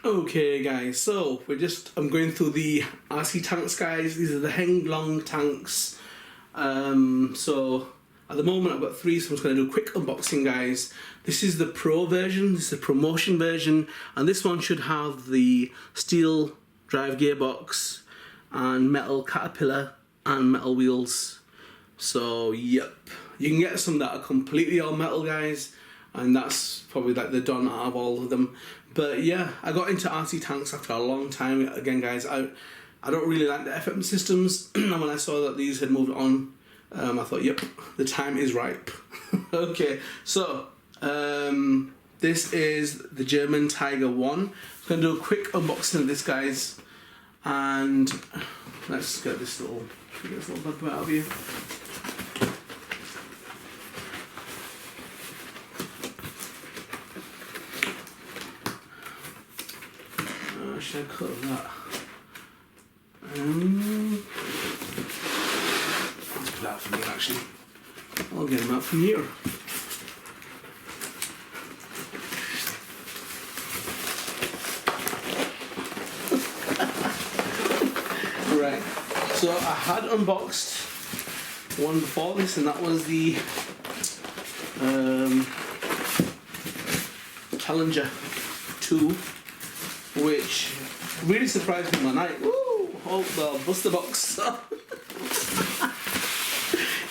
Okay guys, so I'm going through the RC tanks guys. These are the Heng long tanks. So at the moment I've got three, so I'm just going to do a quick unboxing guys. This is the Pro version, this is the promotion version, and this one should have the steel drive gearbox and metal caterpillar and metal wheels. So yep, you can get some that are completely all metal guys, and that's probably like the done out of all of them. But yeah, I got into RC tanks after a long time. Again guys, I don't really like the FM systems, and when I saw that these had moved on, I thought yep, the time is ripe. Okay, so this is the German Tiger 1. I'm going to do a quick unboxing of this guys, and let's get this little bad boy out of here. Should I cut that? Let's put that from here actually. I'll get them out from here. Right, so I had unboxed one before this, and that was the Challenger 2, which really surprised me one night. Woo! Oh, the Buster Box.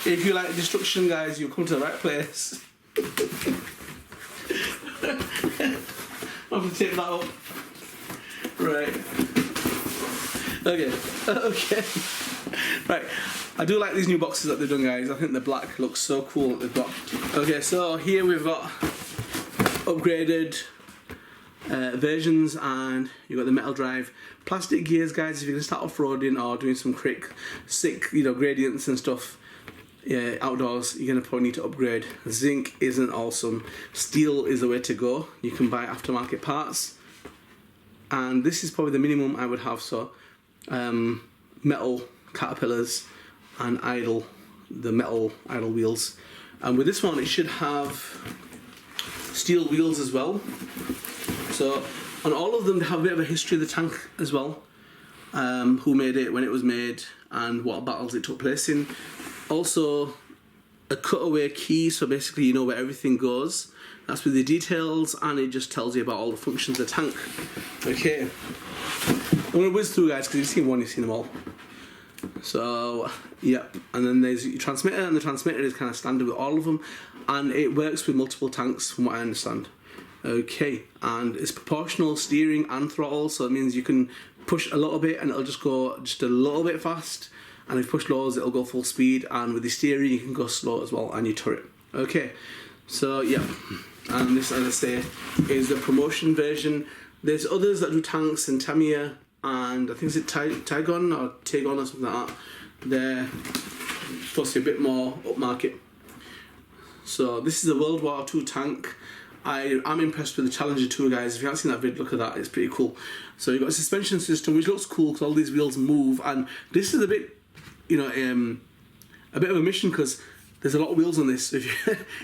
If you like destruction, guys, you've come to the right place. I'm going to take that up. Right. Okay. Right. I do like these new boxes that they've done, guys. I think the black looks so cool that they've got. Okay, so here we've got upgraded versions, and you've got the metal drive, plastic gears guys. If you're going to start off-roading or doing some sick gradients and stuff, yeah, outdoors, you're going to probably need to upgrade. Zinc isn't awesome, steel is the way to go. You can buy aftermarket parts, and this is probably the minimum I would have. So metal caterpillars and the metal idle wheels, and with this one it should have steel wheels as well. So on all of them they have a bit of a history of the tank as well, who made it, when it was made, and what battles it took place in. Also a cutaway key, so basically you know where everything goes. That's with the details, and it just tells you about all the functions of the tank. Okay, I'm going to whiz through guys, because you've seen one, you've seen them all. So yep, and then there's your transmitter, and the transmitter is kind of standard with all of them, and it works with multiple tanks from what I understand. Okay, and it's proportional steering and throttle, so it means you can push a little bit and it'll just go just a little bit fast, and if you push lows it'll go full speed, and with the steering you can go slow as well, and your turret. Okay, so yeah, and this, as I say, is the promotion version. There's others that do tanks in Tamiya, and I think it's Tagon or something like that. They're supposed to be a bit more upmarket. So this is a World War II tank. I'm impressed with the Challenger 2 guys. If you haven't seen that video, look at that, it's pretty cool. So you've got a suspension system which looks cool because all these wheels move, and this is a bit, a bit of a mission because there's a lot of wheels on this. If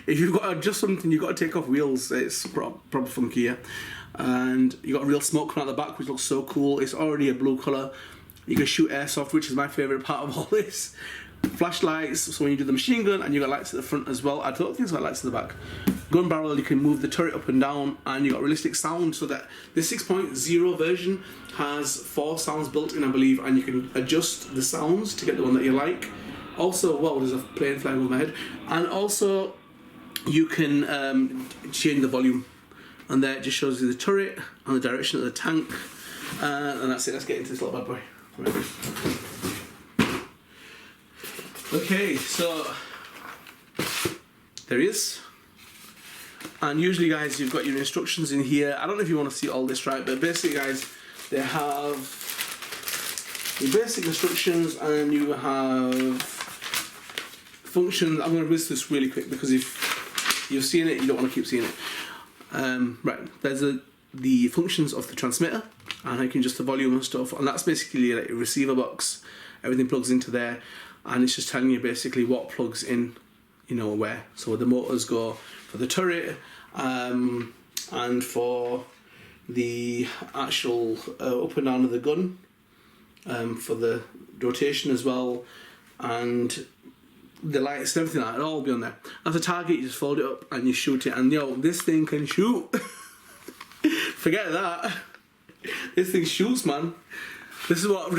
you've got to adjust something, you've got to take off wheels. It's proper funky, yeah. And you got real smoke coming out the back, which looks so cool. It's already a blue colour. You can shoot airsoft, which is my favourite part of all this. Flashlights, so when you do the machine gun, and you got lights at the front as well. I don't think it's got lights at the back. Gun barrel, you can move the turret up and down, and you got realistic sound, so that the 6.0 version has 4 sounds built in, I believe, and you can adjust the sounds to get the one that you like. Also, well, there's a plane flying over my head, and also you can change the volume, and there it just shows you the turret and the direction of the tank, and that's it. Let's get into this little bad boy. Right. Okay, so there he is. And usually guys, you've got your instructions in here. I don't know if you want to see all this right, but basically guys, they have your basic instructions, and you have functions. I'm going to whiz this really quick because if you've seen it, you don't want to keep seeing it. Right, there's the functions of the transmitter, and how you can adjust the volume and stuff, and that's basically like a receiver box. Everything plugs into there, and it's just telling you basically what plugs in, where. So the motors go for the turret, and for the actual up and down of the gun for the rotation as well, and the lights and everything like that, it'll all be on there. As a target, you just fold it up and you shoot it, and yo, this thing can shoot. Forget that. This thing shoots, man. This is what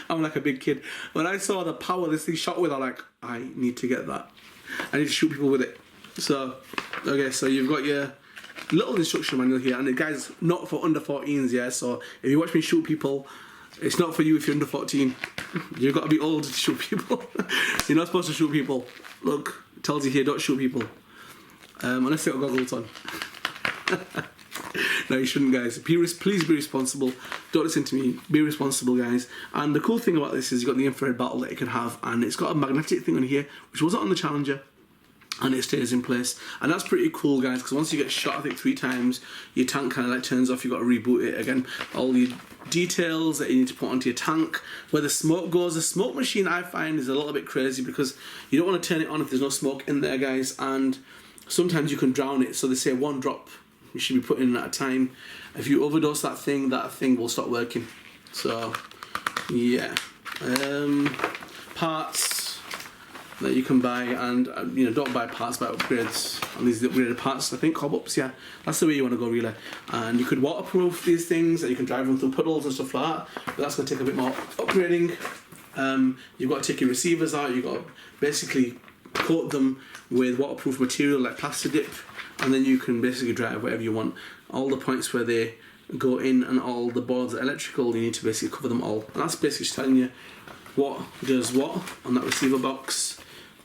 I'm like a big kid. When I saw the power this thing shot with, I'm like, I need to get that. I need to shoot people with it. So, okay, so you've got your little instruction manual here, and the guy's not for under 14s, yeah. So if you watch me shoot people, it's not for you if you're under 14. You've got to be old to shoot people. You're not supposed to shoot people. Look, it tells you here, don't shoot people. Unless you've got goggles on. No, you shouldn't, guys. Please be responsible. Don't listen to me. Be responsible, guys. And the cool thing about this is you've got the infrared battle that you can have, and it's got a magnetic thing on here, which wasn't on the Challenger, and it stays in place. And that's pretty cool, guys, because once you get shot, I think 3 times, your tank kind of like turns off. You've got to reboot it again. All the details that you need to put onto your tank, where the smoke goes. The smoke machine, I find, is a little bit crazy because you don't want to turn it on if there's no smoke in there, guys, and sometimes you can drown it. So they say 1 drop you should be putting in at a time. If you overdose that thing will stop working. So yeah, parts that you can buy, and you know, don't buy parts, buy upgrades on these upgraded parts. I think cob-ups, yeah, that's the way you want to go, really. And you could waterproof these things, and you can drive them through puddles and stuff like that, but that's going to take a bit more upgrading. You've got to take your receivers out. You've got to basically coat them with waterproof material like Plastidip, and then you can basically drive whatever you want. All the points where they go in and all the boards that are electrical, you need to basically cover them all. And that's basically just telling you what does what on that receiver box.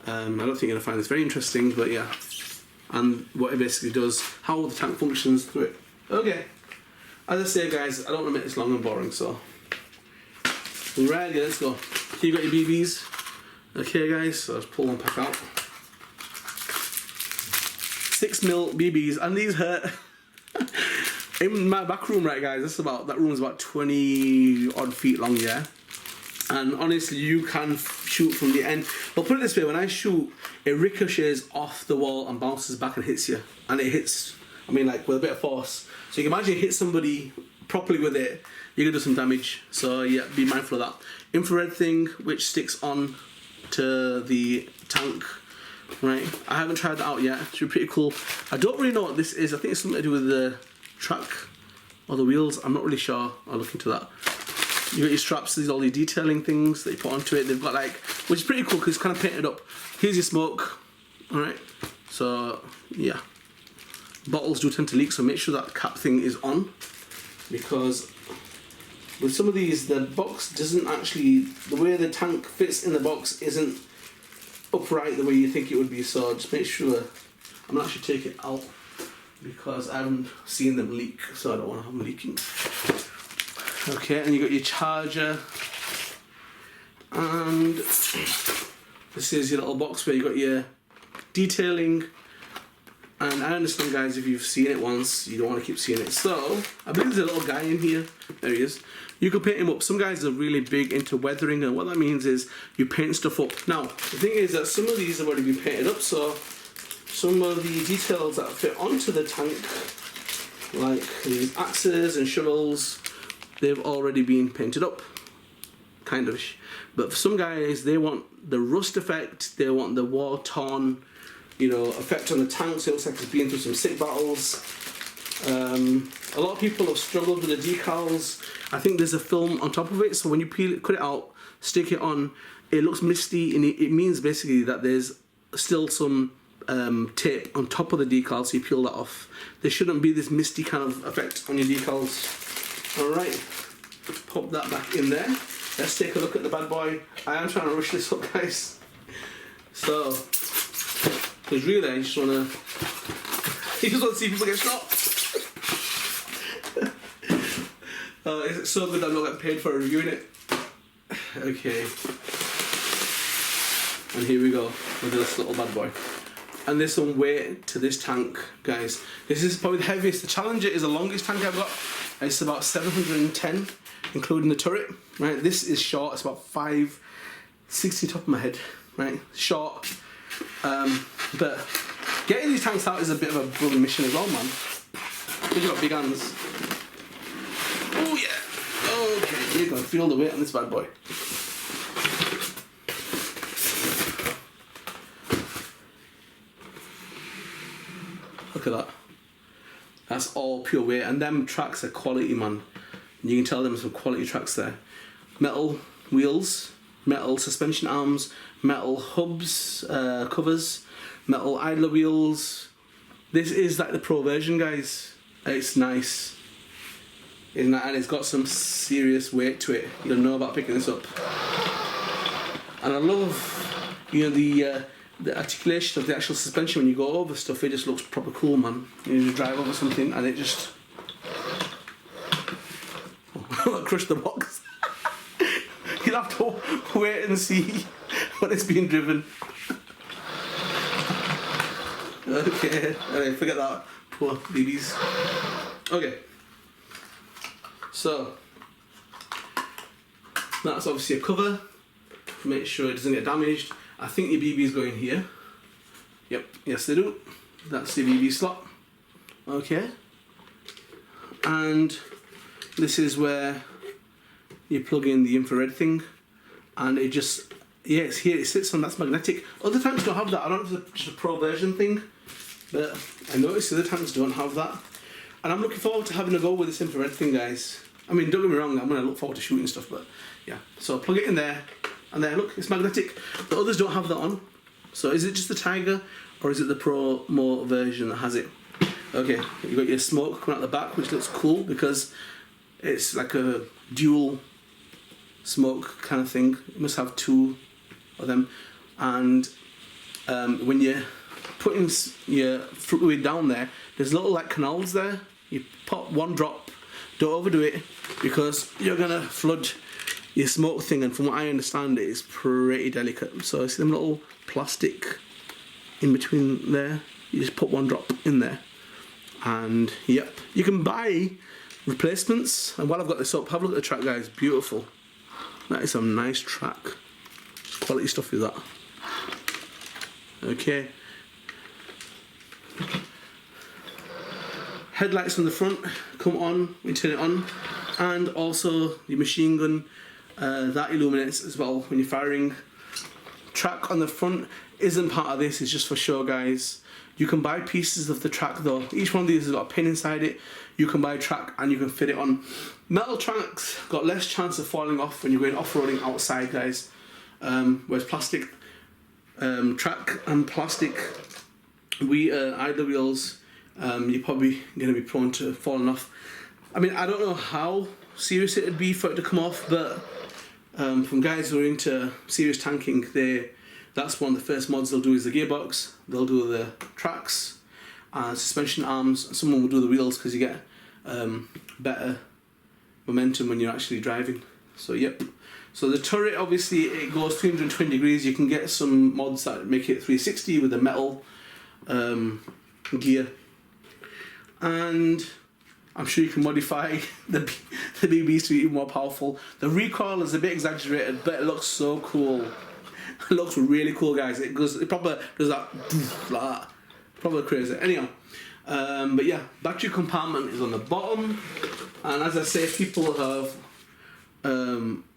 I don't think you're going to find this very interesting, but yeah. And what it basically does, how the tank functions through it. Okay, as I say, guys, I don't want to make this long and boring, so right, yeah, let's go. Here you got your BBs. Okay, guys, so let's pull one pack out. 6mm BBs, and these hurt. In my back room, right, guys, that room is about 20 odd feet long, yeah. And honestly, you can shoot from the end. But put it this way, when I shoot, it ricochets off the wall and bounces back and hits you. And it hits, I mean, like, with a bit of force. So you can imagine you hit somebody properly with it, you're gonna do some damage. So yeah, be mindful of that. Infrared thing, which sticks on to the tank. Right, I haven't tried that out yet. It should be pretty cool. I don't really know what this is. I think it's something to do with the track or the wheels. I'm not really sure. I'll look into that. You got your straps. These are all the detailing things that you put onto it. They've got like, which is pretty cool because it's kind of painted up. Here's your smoke. All right. So yeah, bottles do tend to leak, so make sure that cap thing is on, because with some of these, the box doesn't actually, the way the tank fits in the box isn't upright the way you think it would be, so just make sure. I'm not actually take it out because I haven't seen them leak, so I don't want to have them leaking. Okay, and you got your charger, and this is your little box where you got your detailing. And I understand, guys, if you've seen it once, you don't want to keep seeing it. So I believe there's a little guy in here. There he is. You can paint him up. Some guys are really big into weathering, and what that means is you paint stuff up. Now, the thing is that some of these have already been painted up, so some of the details that fit onto the tank, like these axes and shovels, they've already been painted up, kind of. But for some guys, they want the rust effect, they want the war-torn, you know, effect on the tank, so it looks like it's been through some sick battles. A lot of people have struggled with the decals. I think there's a film on top of it, so when you peel it, cut it out, stick it on, it looks misty, and it means basically that there's still some tape on top of the decal, so you peel that off. There shouldn't be this misty kind of effect on your decals. Alright, pop that back in there. Let's take a look at the bad boy. I am trying to rush this up, guys. So, because really I just want to see people get shot. It's so good that I'm not getting paid for reviewing it. Okay. And here we go with this little bad boy. And there's some weight to this tank, guys. This is probably the heaviest. The Challenger is the longest tank I've got. It's about 710, including the turret. Right, this is short. It's about 560 top of my head. Right, short. But getting these tanks out is a bit of a bloody mission as well, man. Because you've got big hands. can feel the weight on this bad boy. Look at that. That's all pure weight, and them tracks are quality, man. You can tell them some quality tracks there. Metal wheels, metal suspension arms, metal hubs, covers, metal idler wheels. This is like the pro version, guys. It's nice. And it's got some serious weight to it. You'll know about picking this up. And I love, you know, the articulation of the actual suspension when you go over stuff. It just looks proper cool, man. You just drive over something and it just crush the box. You'll have to wait and see when it's being driven. Okay, alright, forget that. Poor babies. Okay. So that's obviously a cover. Make sure it doesn't get damaged. I think your BBs go in here. Yep, yes they do. That's the BB slot. Okay. And this is where you plug in the infrared thing, and it just, yeah, it's here, it sits on, that's magnetic. Other tanks don't have that. I don't know if it's just a pro version thing, but I noticed the other tanks don't have that. And I'm looking forward to having a go with this infrared thing, guys. I mean, don't get me wrong, I'm going to look forward to shooting stuff, but yeah. So plug it in there, and there, look, it's magnetic. The others don't have that on. So is it just the Tiger, or is it the Pro Mo version that has it? Okay, you've got your smoke coming out the back, which looks cool because it's like a dual smoke kind of thing. You must have two of them. And when you're putting your fluid down there, there's little like canals there. You pop one drop, don't overdo it, because you're gonna flood your smoke thing, and from what I understand it is pretty delicate. So it's them little plastic in between there. You just put one drop in there, and yep, you can buy replacements. And while I've got this up, have a look at the track, guys. Beautiful. That is some nice track. Quality stuff is that. Okay. Headlights on the front come on, we turn it on, and also the machine gun that illuminates as well when you're firing. Track on the front isn't part of this, it's just for show, guys. You can buy pieces of the track though. Each one of these has got a pin inside it. You can buy a track and you can fit it on. Metal tracks got less chance of falling off when you're going off-roading outside, guys. Whereas plastic track and plastic idler wheels, you're probably going to be prone to falling off. I mean, I don't know how serious it would be for it to come off, but from guys who are into serious tanking, that's one of the first mods they'll do is the gearbox. They'll do the tracks, suspension arms. Someone will do the wheels because you get better momentum when you're actually driving. So yep. So the turret, obviously it goes 320 degrees. You can get some mods that make it 360 with the metal gear. And I'm sure you can modify the BBs to be even more powerful. The recoil is a bit exaggerated, but it looks so cool. It looks really cool, guys. It probably does that like that. Probably crazy. Anyhow, but yeah, battery compartment is on the bottom, and as I say, people have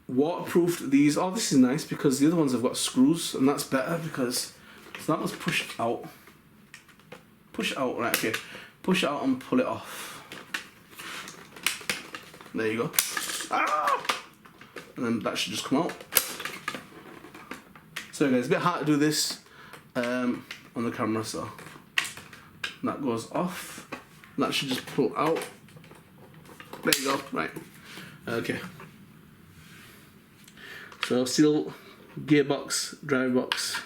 waterproofed these. Oh, this is nice because the other ones have got screws, and that's better because so that was pushed out. Push it out, right? Okay, push it out and pull it off. There you go. Ah! And then that should just come out. So guys, it's a bit hard to do this on the camera, so that goes off. That should just pull out. There you go, right. Okay. So steel gearbox, drive box.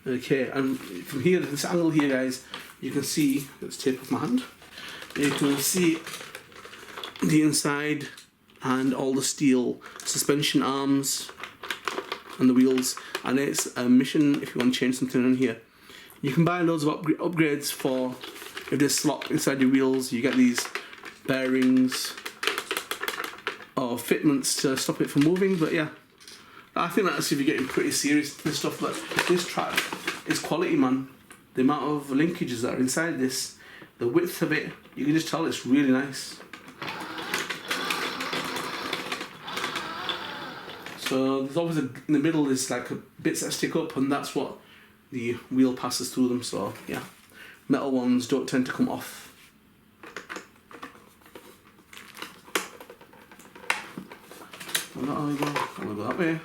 Okay, and from here, this angle here, guys, you can see, let's tape off my hand. You can see the inside and all the steel suspension arms and the wheels, and it's a mission if you want to change something on here. You can buy loads of upgrades for if there's slop inside your wheels. You get these bearings or fitments to stop it from moving, but yeah, I think that's if you're getting pretty serious with this stuff. But this track is quality, man. The amount of linkages that are inside this, the width of it, you can just tell it's really nice. So there's always in the middle there's like bits that stick up, and that's what the wheel passes through them. So yeah, metal ones don't tend to come off. I'm going to go that way,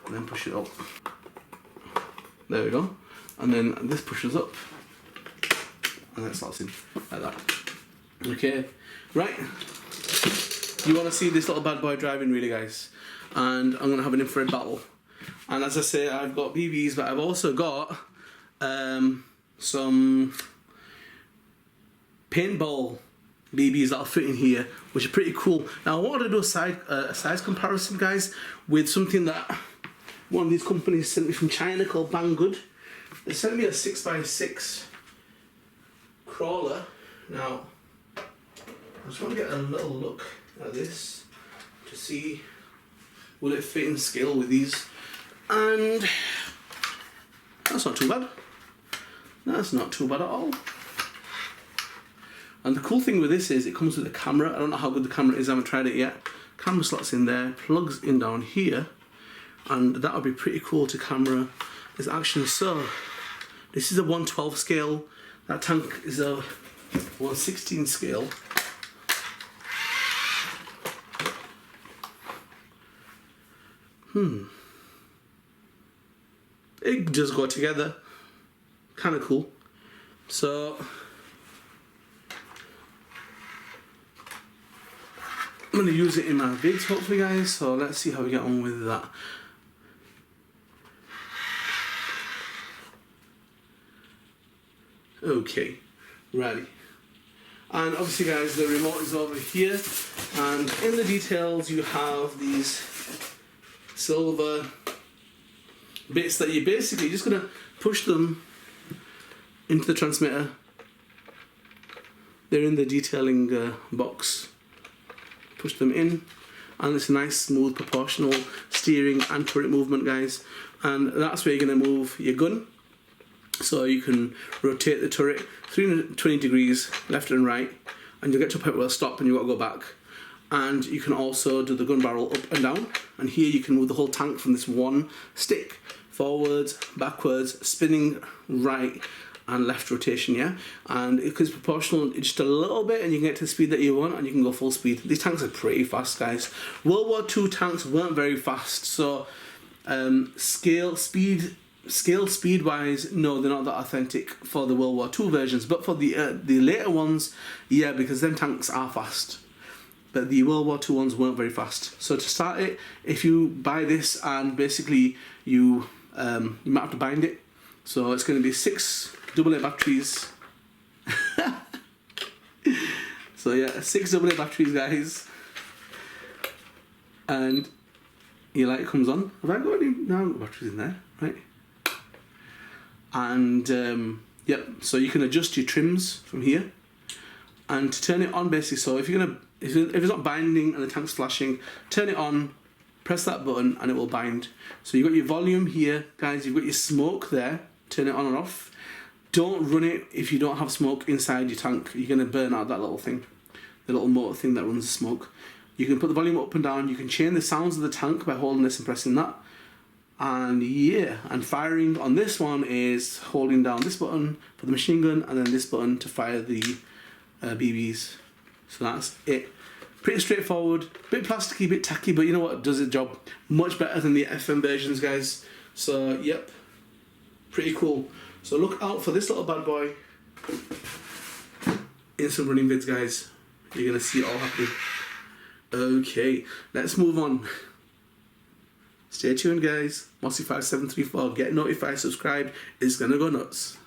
and then push it up. There we go. And then this pushes up, and then it slots in like that. Okay, right. You want to see this little bad boy driving, really, guys? And I'm going to have an infrared battle. And as I say, I've got BBs, but I've also got some paintball BBs that'll fit in here, which are pretty cool. Now I wanted to do a size comparison, guys, with something that one of these companies sent me from China called Banggood. They sent me a 6x6 crawler. Now I just want to get a little look at this to see will it fit in scale with these, and that's not too bad. That's not too bad at all. And the cool thing with this is it comes with a camera. I don't know how good the camera is, I haven't tried it yet. Camera slots in there, plugs in down here, and that would be pretty cool to camera this action. So this is a 112 scale, that tank is a 116 scale. It just go together, kind of cool. So I'm going to use it in my vids hopefully, guys, so let's see how we get on with that. Okay, ready. And obviously, guys, the remote is over here, and in the details you have these silver bits that you're basically just going to push them into the transmitter. They're in the detailing box. Push them in, and it's a nice smooth proportional steering and turret movement, guys, and that's where you're going to move your gun. So you can rotate the turret 320 degrees left and right, and you'll get to a point where it'll stop and you've got to go back. And you can also do the gun barrel up and down, and here you can move the whole tank from this one stick, forwards, backwards, spinning right and left rotation, yeah, and it is proportional just a little bit, and you can get to the speed that you want, and you can go full speed. These tanks are pretty fast, guys. World War II tanks weren't very fast, so scale speed wise, no, they're not that authentic for the World War II versions, but for the later ones, yeah, because them tanks are fast. But the World War II ones weren't very fast. So to start it, if you buy this and basically you might have to bind it. So it's going to be 6 AA batteries. So yeah, 6 AA batteries, guys. And your light comes on. Have I got any? No, I've got batteries in there, right? And yep, so you can adjust your trims from here. And to turn it on, basically, so if it's not binding and the tank's flashing, turn it on, press that button, and it will bind. So you've got your volume here, guys, you've got your smoke there, turn it on and off. Don't run it if you don't have smoke inside your tank. You're going to burn out that little thing, the little motor thing that runs the smoke. You can put the volume up and down, you can change the sounds of the tank by holding this and pressing that. And yeah, and firing on this one is holding down this button for the machine gun, and then this button to fire the BBs. So that's it. Pretty straightforward, bit plasticky, bit tacky, but you know what, it does its job much better than the FM versions, guys. So yep, pretty cool. So look out for this little bad boy in some running vids, guys. You're gonna see it all happening. Okay, let's move on. Stay tuned, guys. Mossy5734, get notified, subscribe. It's gonna go nuts.